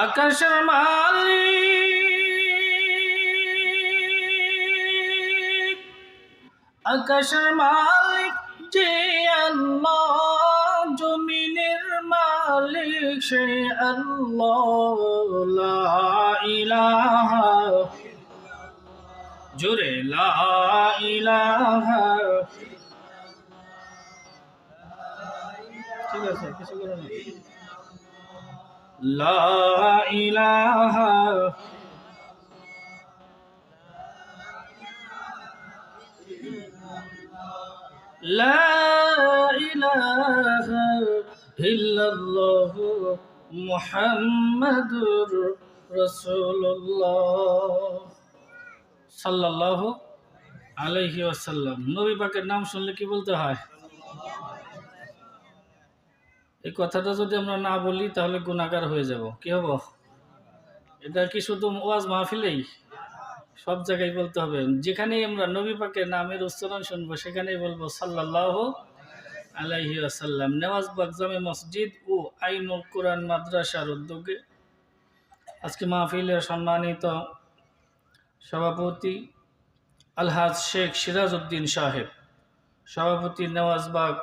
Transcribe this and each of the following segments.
আকাশের মালিক, আকাশের মালিক যে আল্লাহ, জমিনের মালিক সে আল্লাহ। লা ইলাহা, জোরে লা ইলাহা। ঠিক আছে, কিছু করে না। লা ইলাহা, লা ইলাহা ইল্লাল্লাহ মুহাম্মাদুর রাসূলুল্লাহ সাল্লাল্লাহু আলাইহি ওয়াসাল্লাম। নবী পাকের নাম শুনলে কি বলতে হয়? এই কথাটা যদি আমরা না বলি তাহলে গুনাহগার হয়ে যাব। কি হব? এটা কি শুধু ওয়াজ মাহফিলেই? সব জায়গায় বলতে হবে। যেখানেই আমরা নবী পাকের নামের উচ্চারণ শুনবো সেখানেই বলবো সাল্লাল্লাহু আলাইহি ওয়াসাল্লাম। নেওয়াজবাগ জামে মসজিদ ও আইনুল কোরআন মাদ্রাসার উদ্যোগে আজকে মাহফিলের সম্মানিত সভাপতি আলহাজ শেখ সিরাজ উদ্দিন সাহেব, সভাপতি নেওয়াজবাগ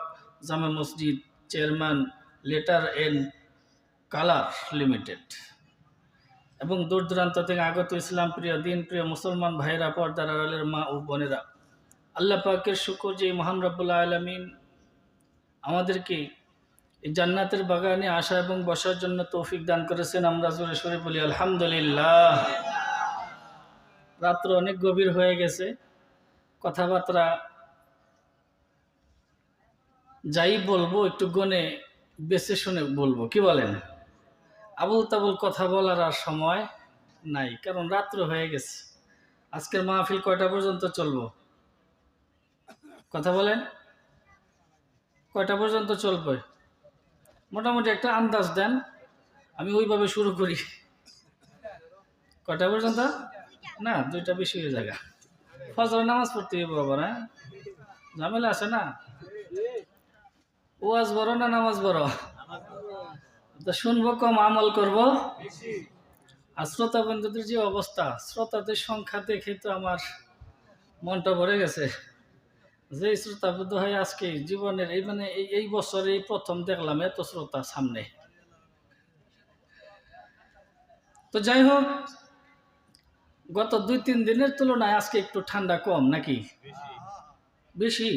জামে মসজিদ, chairman letter and colour limited, এবং দূর দূরান্ত থেকে আগত ইসলাম প্রিয় দিন প্রিয় মুসলমান ভাইরা, পর্দার আড়ালের মা ও বোনেরা, আল্লাহ পাকের শুকর যে মহান রব্বুল আলামিন আমাদেরকে এই জান্নাতের বাগানে আসা এবং বসার জন্য তৌফিক দান করেছেন। আমরা জোরে সরে বলি আলহামদুলিল্লাহ। রাত্র অনেক গভীর হয়ে গেছে, কথাবার্তা যাই বলবো একটু গনে বেছে শুনে বলবো। কি বলেন? আবুল তাবুল কথা বলার আর সময় নাই, কারণ রাত্র হয়ে গেছে। আজকের মাহফিল কয়টা পর্যন্ত চলবো? কথা বলেন, কয়টা পর্যন্ত চলবে? মোটামুটি একটা আন্দাজ দেন, আমি ওইভাবে শুরু করি। কয়টা পর্যন্ত? না, দুইটা বেশি হয়ে যায়। ফজরের নামাজ পড়তে হবে বাবা, না ঝামেলা আছে না? ওয়াজ বড় না নামাজ বড়? তো শুনবো কম, আমল করবো। আর শ্রোতা বন্ধুদের যে অবস্থা, শ্রোতাদের সংখ্যা দেখে তো আমার মনটা ভরে গেছে। যে শ্রোতা বোধ হয় আজকে জীবনের এই বছরে এই প্রথম দেখলাম এত শ্রোতা সামনে। তো যাই হোক, গত 2-3 দিনের তুলনায় আজকে একটু ঠান্ডা কম নাকি? বেশি?